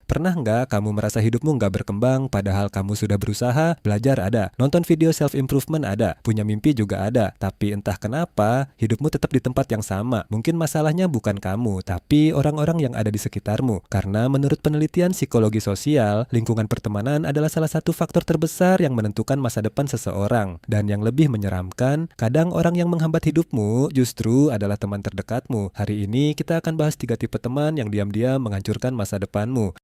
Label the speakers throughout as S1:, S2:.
S1: Pernah nggak kamu merasa hidupmu nggak berkembang padahal kamu sudah berusaha, belajar ada, nonton video self-improvement ada, punya mimpi juga ada, tapi entah kenapa hidupmu tetap di tempat yang sama. Mungkin masalahnya bukan kamu, tapi orang-orang yang ada di sekitarmu. Karena menurut penelitian psikologi sosial, lingkungan pertemanan adalah salah satu faktor terbesar yang menentukan masa depan seseorang. Dan yang lebih menyeramkan, kadang orang yang menghambat hidupmu justru adalah teman terdekatmu. Hari ini kita akan bahas 3 tipe teman yang diam-diam menghancurkan masa depanmu.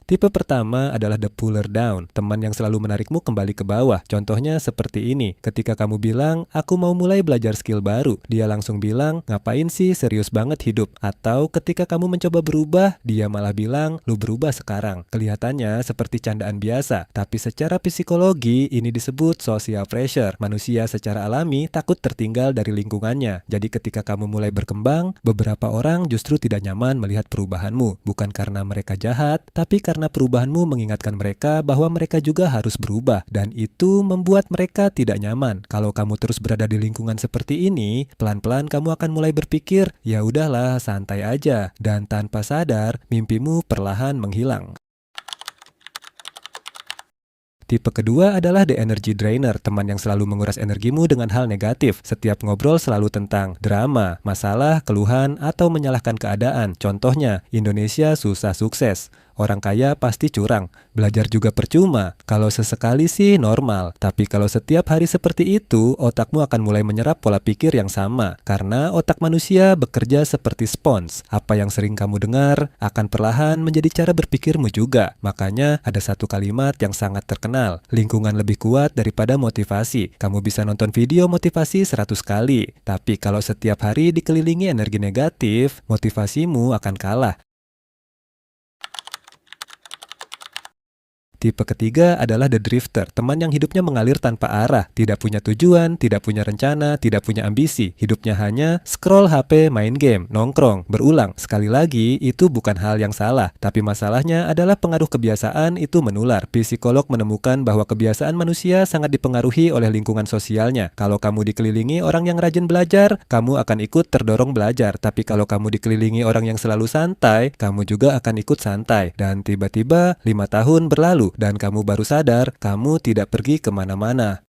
S1: Tipe pertama adalah the puller down, teman yang selalu menarikmu kembali ke bawah. Contohnya seperti ini, ketika kamu bilang, aku mau mulai belajar skill baru, dia langsung bilang, ngapain sih serius banget hidup? Atau ketika kamu mencoba berubah, dia malah bilang, lu berubah sekarang. Kelihatannya seperti candaan biasa, tapi secara psikologi ini disebut social pressure. Manusia secara alami takut tertinggal dari lingkungannya. Jadi ketika kamu mulai berkembang, beberapa orang justru tidak nyaman melihat perubahanmu. Bukan karena mereka jahat, tapi karena perubahanmu mengingatkan mereka bahwa mereka juga harus berubah, dan itu membuat mereka tidak nyaman. Kalau kamu terus berada di lingkungan seperti ini, pelan-pelan kamu akan mulai berpikir, ya udahlah, santai aja, dan tanpa sadar, mimpimu perlahan menghilang. Tipe kedua adalah the energy drainer, teman yang selalu menguras energimu dengan hal negatif. Setiap ngobrol selalu tentang drama, masalah, keluhan, atau menyalahkan keadaan. Contohnya, Indonesia susah sukses. Orang kaya pasti curang, belajar juga percuma. Kalau sesekali sih normal, tapi kalau setiap hari seperti itu, otakmu akan mulai menyerap pola pikir yang sama. Karena otak manusia bekerja seperti spons. Apa yang sering kamu dengar akan perlahan menjadi cara berpikirmu juga. Makanya ada satu kalimat yang sangat terkenal, lingkungan lebih kuat daripada motivasi. Kamu bisa nonton video motivasi 100 kali, tapi kalau setiap hari dikelilingi energi negatif, motivasimu akan kalah. Tipe ketiga adalah the drifter, teman yang hidupnya mengalir tanpa arah, tidak punya tujuan, tidak punya rencana, tidak punya ambisi. Hidupnya hanya scroll HP, main game, nongkrong, berulang. Sekali lagi, itu bukan hal yang salah, tapi masalahnya adalah pengaruh kebiasaan itu menular. Psikolog menemukan bahwa kebiasaan manusia sangat dipengaruhi oleh lingkungan sosialnya. Kalau kamu dikelilingi orang yang rajin belajar, kamu akan ikut terdorong belajar. Tapi kalau kamu dikelilingi orang yang selalu santai, kamu juga akan ikut santai. Dan tiba-tiba 5 tahun berlalu, dan kamu baru sadar, kamu tidak pergi kemana-mana.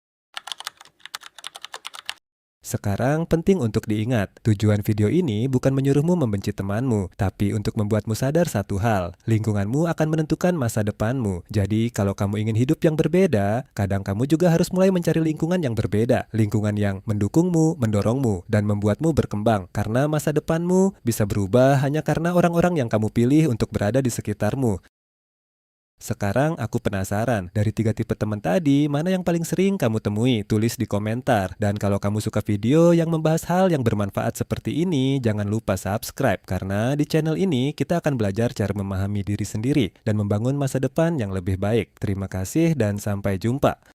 S1: Sekarang penting untuk diingat, tujuan video ini bukan menyuruhmu membenci temanmu, tapi untuk membuatmu sadar satu hal, lingkunganmu akan menentukan masa depanmu. Jadi kalau kamu ingin hidup yang berbeda, kadang kamu juga harus mulai mencari lingkungan yang berbeda, lingkungan yang mendukungmu, mendorongmu, dan membuatmu berkembang. Karena masa depanmu bisa berubah hanya karena orang-orang yang kamu pilih untuk berada di sekitarmu. Sekarang aku penasaran, dari 3 tipe teman tadi, mana yang paling sering kamu temui? Tulis di komentar. Dan kalau kamu suka video yang membahas hal yang bermanfaat seperti ini, jangan lupa subscribe. Karena di channel ini, kita akan belajar cara memahami diri sendiri dan membangun masa depan yang lebih baik. Terima kasih dan sampai jumpa.